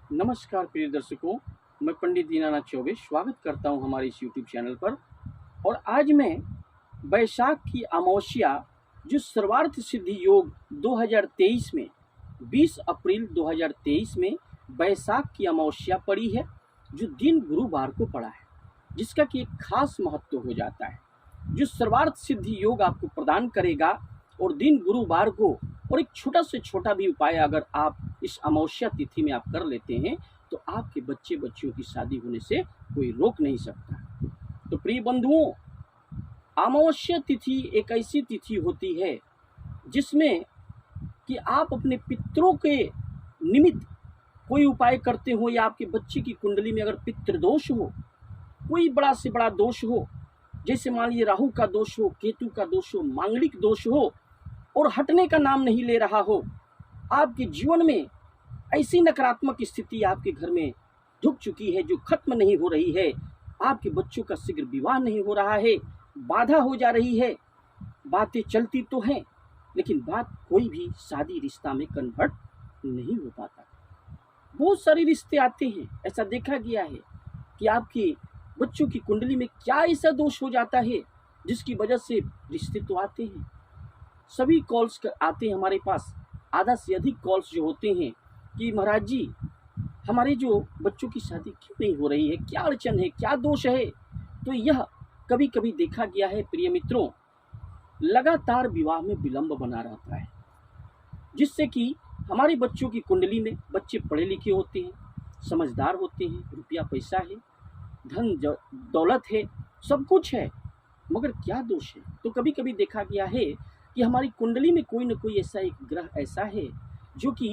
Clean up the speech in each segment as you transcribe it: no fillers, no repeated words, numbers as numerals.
नमस्कार प्रिय दर्शकों, मैं पंडित दीनानाथ चौबे स्वागत करता हूं हमारे इस यूट्यूब चैनल पर। और आज मैं बैसाख की अमावस्या जो सर्वार्थ सिद्धि योग 2023 में 20 अप्रैल 2023 में बैसाख की अमावस्या पड़ी है, जो दिन गुरुवार को पड़ा है, जिसका कि एक खास महत्व हो जाता है, जो सर्वार्थ सिद्धि योग आपको प्रदान करेगा। और दिन गुरुवार को और एक छोटा से छोटा भी उपाय अगर आप इस अमावस्या तिथि में आप कर लेते हैं तो आपके बच्चे बच्चियों की शादी होने से कोई रोक नहीं सकता। तो प्रिय बंधुओं, अमावस्या तिथि एक ऐसी तिथि होती है जिसमें कि आप अपने पितरों के निमित्त कोई उपाय करते हो, या आपके बच्चे की कुंडली में अगर पितृदोष हो, कोई बड़ा से बड़ा दोष हो, जैसे मान लीजिए राहु का दोष हो, केतु का दोष हो, मांगलिक दोष हो और हटने का नाम नहीं ले रहा हो, आपके जीवन में ऐसी नकारात्मक स्थिति आपके घर में ढुक चुकी है जो खत्म नहीं हो रही है, आपके बच्चों का शीघ्र विवाह नहीं हो रहा है, बाधा हो जा रही है, बातें चलती तो हैं लेकिन बात कोई भी शादी रिश्ता में कन्वर्ट नहीं हो पाता। बहुत सारे रिश्ते आते हैं, ऐसा देखा गया है कि आपके बच्चों की कुंडली में क्या ऐसा दोष हो जाता है जिसकी वजह से रिश्ते तो आते हैं। सभी कॉल्स आते हैं हमारे पास, आधा से अधिक कॉल्स जो होते हैं कि महाराज जी हमारे जो बच्चों की शादी क्यों नहीं हो रही है, क्या अड़चन है, क्या दोष है। तो यह कभी कभी देखा गया है प्रिय मित्रों, लगातार विवाह में विलंब बना रहता है, जिससे कि हमारे बच्चों की कुंडली में बच्चे पढ़े लिखे होते हैं, समझदार होते हैं, रुपया पैसा है, धन दौलत है, सब कुछ है, मगर क्या दोष है। तो कभी कभी देखा गया है कि हमारी कुंडली में कोई न कोई ऐसा एक ग्रह ऐसा है जो कि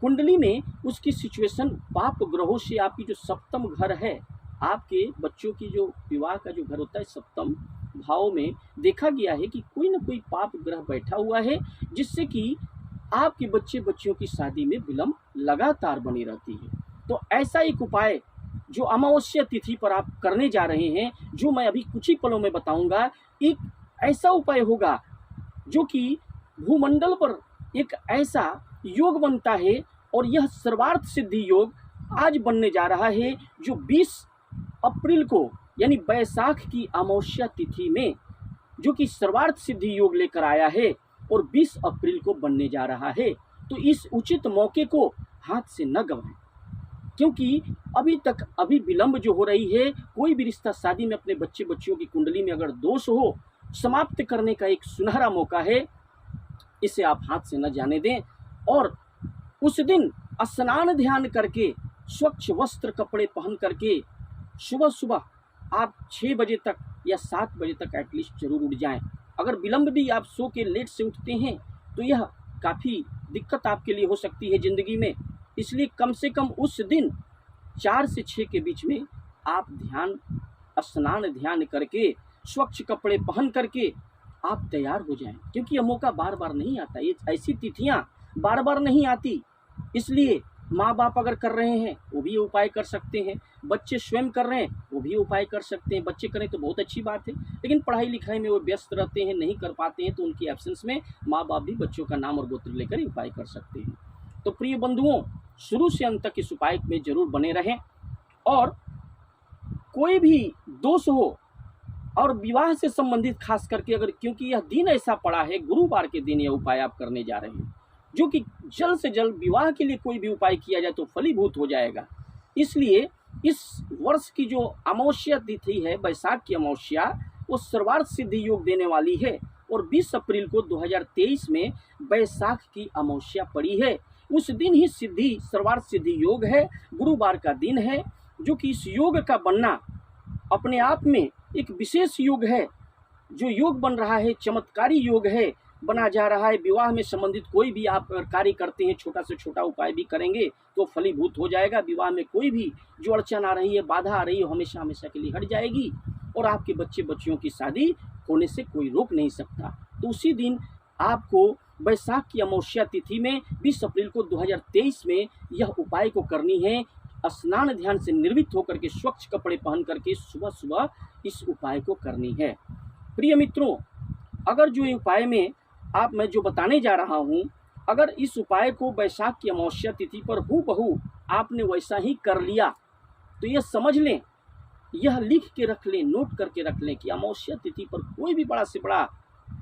कुंडली में उसकी सिचुएशन पाप ग्रहों से, आपकी जो सप्तम घर है, आपके बच्चों की जो विवाह का जो घर होता है सप्तम भाव में, देखा गया है कि कोई न कोई पाप ग्रह बैठा हुआ है, जिससे कि आपके बच्चे बच्चियों की शादी में विलंब लगातार बनी रहती है। तो ऐसा एक उपाय जो अमावस्या तिथि पर आप करने जा रहे हैं, जो मैं अभी कुछ ही पलों में बताऊंगा, एक ऐसा उपाय होगा जो कि भूमंडल पर एक ऐसा योग बनता है, और यह सर्वार्थ सिद्धि योग आज बनने जा रहा है, जो 20 अप्रैल को यानी बैसाख की अमावस्या तिथि में जो कि सर्वार्थ सिद्धि योग लेकर आया है और 20 अप्रैल को बनने जा रहा है। तो इस उचित मौके को हाथ से न गंवाएं, क्योंकि अभी विलंब जो हो रही है, कोई भी रिश्ता शादी में अपने बच्चे बच्चियों की कुंडली में अगर दोष हो, समाप्त करने का एक सुनहरा मौका है, इसे आप हाथ से न जाने दें। और उस दिन स्नान ध्यान करके, स्वच्छ वस्त्र कपड़े पहन करके सुबह सुबह आप 6 बजे तक या 7 बजे तक एटलीस्ट जरूर उठ जाएं। अगर विलंब भी आप सो के लेट से उठते हैं तो यह काफ़ी दिक्कत आपके लिए हो सकती है ज़िंदगी में, इसलिए कम से कम उस दिन 4 से 6 के बीच में आप स्नान ध्यान करके, स्वच्छ कपड़े पहन करके आप तैयार हो जाएं, क्योंकि यह मौका बार बार नहीं आता, ये ऐसी तिथियां बार बार नहीं आती। इसलिए माँ बाप अगर कर रहे हैं वो भी उपाय कर सकते हैं, बच्चे स्वयं कर रहे हैं वो भी उपाय कर सकते हैं। बच्चे करें तो बहुत अच्छी बात है, लेकिन पढ़ाई लिखाई में वो व्यस्त रहते हैं, नहीं कर पाते हैं, तो उनकी एब्सेंस में माँ बाप भी बच्चों का नाम और गोत्र लेकर उपाय कर सकते हैं। तो प्रिय बंधुओं, शुरू से अंत तक इस उपाय में जरूर बने रहें। और कोई भी दोष हो और विवाह से संबंधित खास करके, अगर क्योंकि यह दिन ऐसा पड़ा है, गुरुवार के दिन यह उपाय आप करने जा रहे हैं, जो कि जल्द से जल्द विवाह के लिए कोई भी उपाय किया जाए तो फलीभूत हो जाएगा। इसलिए इस वर्ष की जो अमावस्या तिथि है, बैसाख की अमावस्या, वो सर्वार्थ सिद्धि योग देने वाली है, और 20 अप्रैल को 2023 में बैसाख की अमावस्या पड़ी है। उस दिन ही सर्वार्थ सिद्धि योग है, गुरुवार का दिन है, जो कि इस योग का बनना अपने आप में एक विशेष योग है। जो योग बन रहा है चमत्कारी योग है, बना जा रहा है। विवाह में संबंधित कोई भी आप अगर कार्य करते हैं, छोटा से छोटा उपाय भी करेंगे तो फलीभूत हो जाएगा। विवाह में कोई भी जो अड़चन आ रही है, बाधा आ रही है, हमेशा हमेशा के लिए हट जाएगी, और आपके बच्चे बच्चियों की शादी होने से कोई रोक नहीं सकता। तो उसी दिन आपको बैसाख की अमावस्या तिथि में 20 अप्रैल को 2023 में यह उपाय को करनी है। स्नान ध्यान से निर्मित होकर के, स्वच्छ कपड़े पहन करके सुबह सुबह इस उपाय को करनी है। प्रिय मित्रों, अगर जो ये उपाय में मैं जो बताने जा रहा हूँ, अगर इस उपाय को बैसाख की अमावस्या तिथि पर हूबहू आपने वैसा ही कर लिया तो यह समझ लें, यह लिख के रख लें, नोट करके रख लें कि अमावस्या तिथि पर कोई भी बड़ा से बड़ा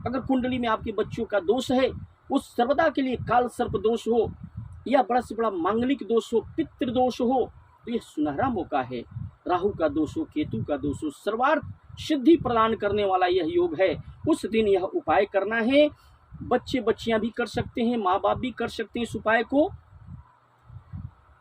अगर कुंडली में आपके बच्चों का दोष है, उस सर्वदा के लिए काल सर्प दोष हो या बड़ा से बड़ा मांगलिक दोष हो, पितृ दोष हो, तो यह सुनहरा मौका है। राहु का दोष हो, केतु का दोष हो, सर्वार्थ सिद्धि प्रदान करने वाला यह योग है। उस दिन यह उपाय करना है। बच्चे बच्चियां भी कर सकते हैं, माँ बाप भी कर सकते हैं इस उपाय को।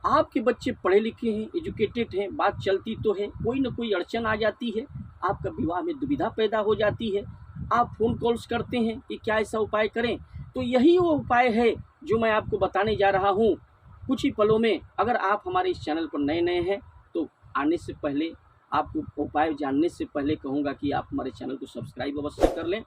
आपके बच्चे पढ़े लिखे हैं, एजुकेटेड हैं, बात चलती तो है, कोई ना कोई अड़चन आ जाती है, आपका विवाह में दुविधा पैदा हो जाती है, आप फोन कॉल्स करते हैं कि क्या ऐसा उपाय करें, तो यही वो उपाय है जो मैं आपको बताने जा रहा हूँ कुछ ही पलों में। अगर आप हमारे इस चैनल पर नए हैं तो आने से पहले, आपको उपाय जानने से पहले कहूँगा कि आप हमारे चैनल को सब्सक्राइब अवश्य कर लें,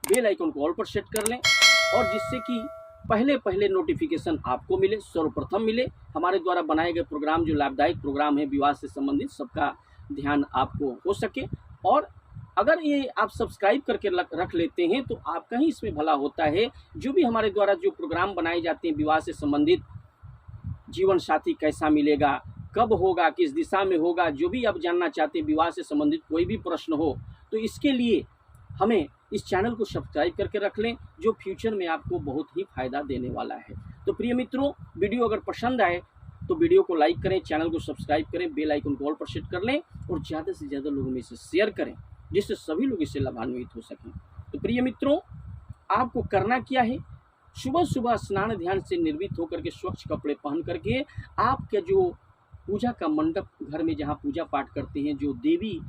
बेल आइकन को ऑल पर सेट कर लें, और जिससे कि पहले नोटिफिकेशन आपको मिले, सर्वप्रथम मिले। हमारे द्वारा बनाए गए प्रोग्राम जो लाभदायक प्रोग्राम है विवाह से संबंधित, सबका ध्यान आपको हो सके। और अगर ये आप सब्सक्राइब करके रख लेते हैं तो आपका ही इसमें भला होता है। जो भी हमारे द्वारा जो प्रोग्राम बनाए जाते हैं विवाह से संबंधित, जीवन साथी कैसा मिलेगा, कब होगा, किस दिशा में होगा, जो भी आप जानना चाहते हैं विवाह से संबंधित कोई भी प्रश्न हो, तो इसके लिए हमें इस चैनल को सब्सक्राइब करके रख लें, जो फ्यूचर में आपको बहुत ही फायदा देने वाला है। तो प्रिय मित्रों, वीडियो अगर पसंद आए तो वीडियो को लाइक करें, चैनल को सब्सक्राइब करें, बेल आइकन को ऑल पर सेट कर लें, और ज़्यादा से ज़्यादा लोगों में इसे शेयर करें, जिससे सभी लोग इससे लाभान्वित हो सकें। तो प्रिय मित्रों, आपको करना क्या है, सुबह सुबह स्नान ध्यान से निर्मित होकर के स्वच्छ कपड़े पहन करके आपके जो पूजा का मंडप, घर में जहाँ पूजा पाठ करते हैं, जो देवी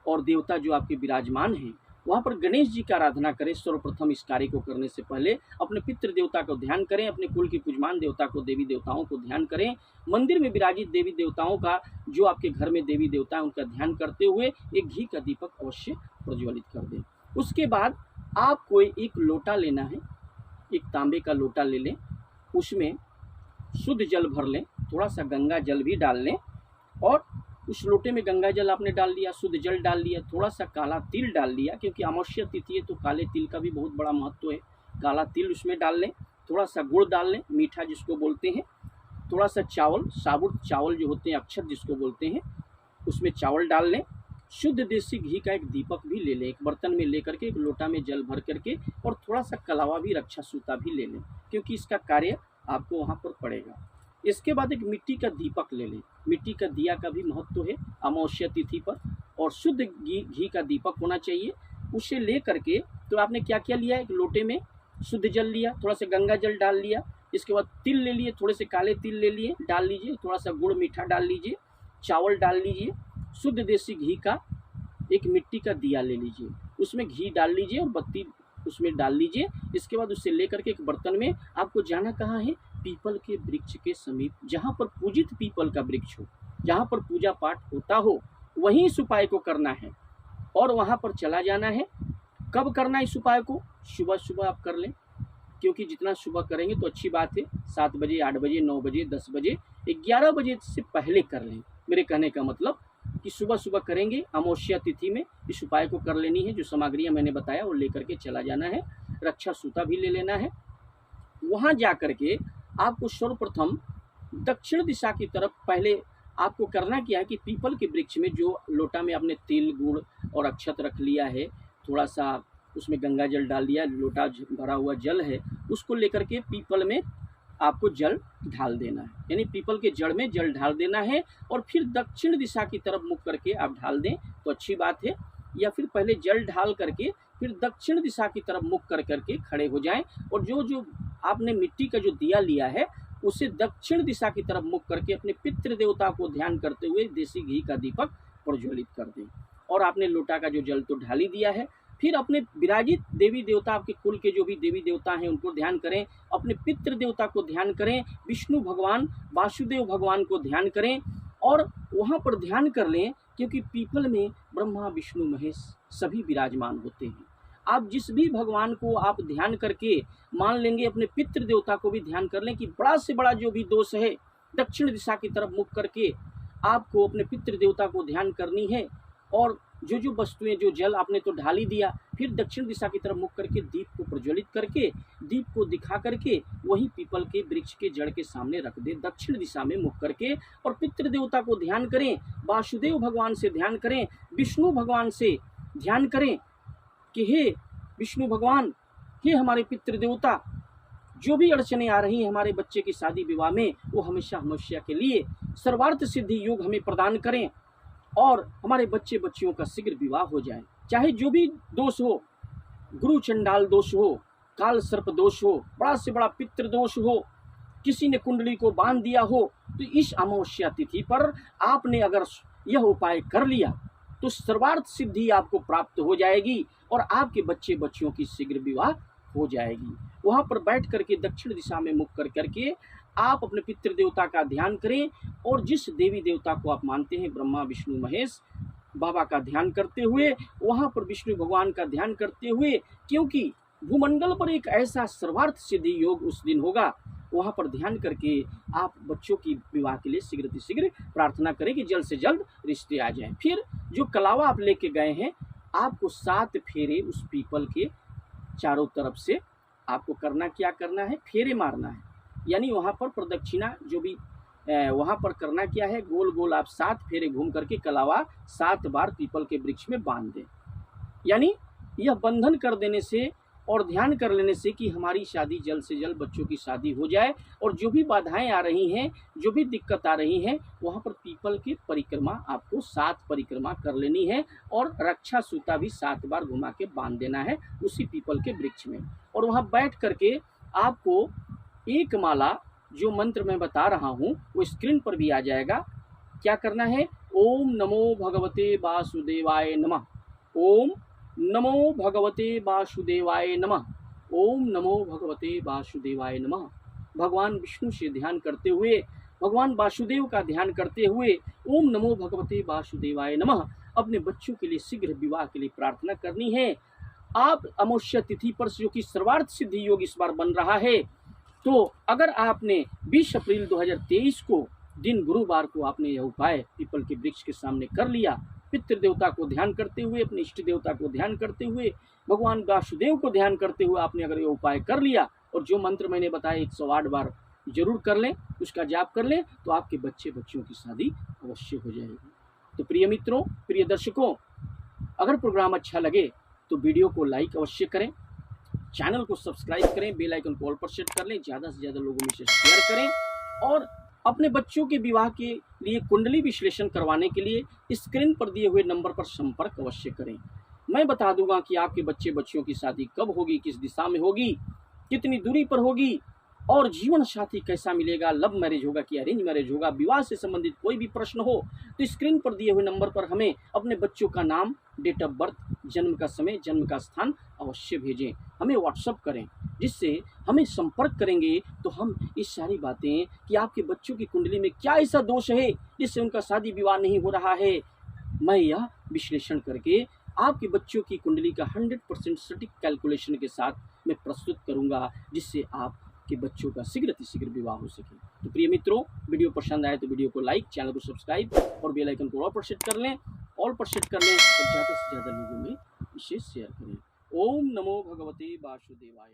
और देवता जो आपके विराजमान हैं, वहाँ पर गणेश जी का आराधना करें। सर्वप्रथम इस कार्य को करने से पहले अपने पितृ देवता को ध्यान करें, अपने कुल के पूजमान देवता को, देवी देवताओं को ध्यान करें। मंदिर में विराजित देवी देवताओं का, जो आपके घर में देवी देवता हैं, उनका ध्यान करते हुए एक घी का दीपक अवश्य प्रज्वलित कर दें। उसके बाद आपको एक लोटा लेना है, एक तांबे का लोटा ले लें, उसमें शुद्ध जल भर लें, थोड़ा सा गंगा जल भी डाल लें, और उस लोटे में गंगा जल आपने डाल लिया, शुद्ध जल डाल लिया, थोड़ा सा काला तिल डाल लिया, क्योंकि अमावस्या तिथि है तो काले तिल का भी बहुत बड़ा महत्व है। काला तिल उसमें डाल लें, थोड़ा सा गुड़ डाल लें, मीठा जिसको बोलते हैं, थोड़ा सा चावल, साबुत चावल जो होते हैं, अक्षत जिसको बोलते हैं, उसमें चावल डाल लें। शुद्ध देसी घी का एक दीपक भी ले लें, एक बर्तन में ले करके, एक लोटा में जल भर करके, और थोड़ा सा कलावा भी, रक्षा सूता भी ले लें, क्योंकि इसका कार्य आपको वहाँ पर पड़ेगा। इसके बाद एक मिट्टी का दीपक ले लें, मिट्टी का दिया का भी महत्व है अमावस्या तिथि पर, और शुद्ध घी का दीपक होना चाहिए। उसे ले करके तो आपने क्या क्या लिया, एक लोटे में शुद्ध जल लिया, थोड़ा सा गंगा जल डाल लिया, इसके बाद तिल ले लिए, थोड़े से काले तिल ले लिए, डाल लीजिए, थोड़ा सा गुड़ मीठा डाल लीजिए, चावल डाल लीजिए, शुद्ध देसी घी का एक मिट्टी का दिया ले लीजिए, उसमें घी डाल लीजिए और बत्ती उसमें डाल लीजिए। इसके बाद उससे लेकर के एक बर्तन में, आपको जाना कहाँ है, पीपल के वृक्ष के समीप, जहाँ पर पूजित पीपल का वृक्ष हो, जहाँ पर पूजा पाठ होता हो, वहीं इस उपाय को करना है, और वहाँ पर चला जाना है। कब करना है इस उपाय को, सुबह सुबह आप कर लें, क्योंकि जितना सुबह करेंगे तो अच्छी बात है। 7 बजे, 8 बजे, 9 बजे, 10 बजे, 11 बजे से पहले कर लें। मेरे कहने का मतलब कि सुबह सुबह करेंगे, अमावस्या तिथि में इस उपाय को कर लेनी है। जो सामग्रियाँ मैंने बताया वो लेकर के चला जाना है, रक्षा सूता भी ले लेना है। वहाँ जा कर के आपको सर्वप्रथम दक्षिण दिशा की तरफ, पहले आपको करना क्या है कि पीपल के वृक्ष में, जो लोटा में आपने तिल, गुड़ और अक्षत रख लिया है, थोड़ा सा उसमें गंगा जल डाल दिया, लोटा भरा हुआ जल है, उसको लेकर के पीपल में आपको जल ढाल देना है, यानी पीपल के जड़ में जल ढाल देना है, और फिर दक्षिण दिशा की तरफ मुख करके आप ढाल दें तो अच्छी बात है। या फिर पहले जल ढाल करके फिर दक्षिण दिशा की तरफ मुख कर करके खड़े हो जाएं, और जो आपने मिट्टी का जो दिया लिया है उसे दक्षिण दिशा की तरफ मुख करके अपने पितृ देवता को ध्यान करते हुए देसी घी का दीपक प्रज्वलित कर दें। और आपने लोटा का जो जल तो ढाल ही दिया है, फिर अपने विराजित देवी देवता, आपके कुल के जो भी देवी देवता हैं उनको ध्यान करें, अपने पितृ देवता को ध्यान करें, विष्णु भगवान, वासुदेव भगवान को ध्यान करें, और वहाँ पर ध्यान कर लें, क्योंकि पीपल में ब्रह्मा विष्णु महेश सभी विराजमान होते हैं। आप जिस भी भगवान को आप ध्यान करके मान लेंगे, अपने पितृ देवता को भी ध्यान कर लें कि बड़ा से बड़ा जो भी दोष है, दक्षिण दिशा की तरफ मुख करके आपको अपने पितृ देवता को ध्यान करनी है। और जो जो वस्तुएं, जो जल आपने तो ढाल ही दिया, फिर दक्षिण दिशा की तरफ मुख करके दीप को प्रज्वलित करके, दीप को दिखा करके वही पीपल के वृक्ष के जड़ के सामने रख दे, दक्षिण दिशा में मुख करके, और पितृ देवता को ध्यान करें, वासुदेव भगवान से ध्यान करें, विष्णु भगवान से ध्यान करें कि हे विष्णु भगवान, हे हमारे पितृ देवता, जो भी अड़चने आ रही हैं हमारे बच्चे की शादी विवाह में, वो हमेशा हमेशा के लिए सर्वार्थ सिद्धि योग हमें प्रदान करें और हमारे बच्चे बच्चियों का शीघ्र विवाह हो जाए। चाहे जो भी दोष हो, गुरु चंडाल दोष हो, काल सर्प दोष हो, बड़ा से बड़ा पितृ दोष हो, किसी ने कुंडली को बांध दिया हो, तो इस अमावस्या तिथि पर आपने अगर यह उपाय कर लिया तो सर्वार्थ सिद्धि आपको प्राप्त हो जाएगी और आपके बच्चे बच्चियों की शीघ्र विवाह हो जाएगी। वहां पर बैठ करके दक्षिण दिशा में मुख कर करके आप अपने पितृ देवता का ध्यान करें और जिस देवी देवता को आप मानते हैं, ब्रह्मा विष्णु महेश बाबा का ध्यान करते हुए, वहां पर विष्णु भगवान का ध्यान करते हुए, क्योंकि भूमंडल पर एक ऐसा सर्वार्थ सिद्धि योग उस दिन होगा, वहां पर ध्यान करके आप बच्चों की विवाह के लिए शीघ्र प्रार्थना करें कि जल्द से जल्द रिश्ते आ जाएं। फिर जो कलावा आप लेके गए हैं, आपको 7 फेरे उस पीपल के चारों तरफ से आपको क्या करना है, फेरे मारना है। यानी वहाँ पर प्रदक्षिणा जो भी वहाँ पर करना क्या है, गोल गोल आप 7 फेरे घूम करके कलावा 7 बार पीपल के वृक्ष में बांध दें। यानी यह बंधन कर देने से और ध्यान कर लेने से कि हमारी शादी जल्द से जल्द बच्चों की शादी हो जाए, और जो भी बाधाएं आ रही हैं, जो भी दिक्कत आ रही हैं, वहाँ पर पीपल की परिक्रमा आपको 7 परिक्रमा कर लेनी है और रक्षा सूता भी 7 बार घुमा के बांध देना है उसी पीपल के वृक्ष में। और वहाँ बैठ करके आपको एक माला, जो मंत्र मैं बता रहा हूँ वो स्क्रीन पर भी आ जाएगा, क्या करना है, ओम नमो भगवते वासुदेवाय नमः, ओम नमो भगवते वासुदेवाय नमः, ओम नमो भगवते वासुदेवाय नमः। भगवान विष्णु से ध्यान करते हुए, भगवान वासुदेव का ध्यान करते हुए ओम नमो भगवते वासुदेवाय नमः अपने बच्चों के लिए शीघ्र विवाह के लिए प्रार्थना करनी है। आप अमावस्या तिथि पर, जो कि सर्वार्थ सिद्धि योग इस बार बन रहा है, तो अगर आपने 20 अप्रैल 2023 को दिन गुरुवार को आपने यह उपाय पीपल के वृक्ष के सामने कर लिया, पितृ देवता को ध्यान करते हुए, अपने इष्ट देवता को ध्यान करते हुए, भगवान वासुदेव को ध्यान करते हुए आपने अगर ये उपाय कर लिया, और जो मंत्र मैंने बताया 108 बार जरूर कर लें, उसका जाप कर लें, तो आपके बच्चे बच्चियों की शादी अवश्य हो जाएगी। तो प्रिय मित्रों, प्रिय दर्शकों, अगर प्रोग्राम अच्छा लगे तो वीडियो को लाइक अवश्य करें, चैनल को सब्सक्राइब करें, बेल आइकन को ऑल पर सेट कर लें, ज़्यादा से ज़्यादा लोगों में से शेयर करें, और अपने बच्चों के विवाह के लिए कुंडली विश्लेषण करवाने के लिए स्क्रीन पर दिए हुए नंबर पर संपर्क अवश्य करें। मैं बता दूंगा कि आपके बच्चे बच्चियों की शादी कब होगी, किस दिशा में होगी, कितनी दूरी पर होगी, और जीवन साथी कैसा मिलेगा, लव मैरिज होगा कि अरेंज मैरिज होगा। विवाह से संबंधित कोई भी प्रश्न हो तो स्क्रीन पर दिए हुए नंबर पर हमें अपने बच्चों का नाम, डेट ऑफ बर्थ, जन्म का समय, जन्म का स्थान अवश्य भेजें, हमें व्हाट्सअप करें, जिससे हमें संपर्क करेंगे तो हम इस सारी बातें कि आपके बच्चों की कुंडली में क्या ऐसा दोष है जिससे उनका शादी विवाह नहीं हो रहा है, मैं यह विश्लेषण करके आपके बच्चों की कुंडली का 100% सटीक कैलकुलेशन के साथ मैं प्रस्तुत करूंगा, जिससे आपके बच्चों का शीघ्र विवाह हो सके। तो प्रिय मित्रों, वीडियो पसंद आए तो वीडियो को लाइक, चैनल को सब्सक्राइब और बेल आइकन को ऑल पर सेट कर लें और ज़्यादा से ज़्यादा लोगों में इसे शेयर करें। ओम नमो भगवते वासुदेवाय।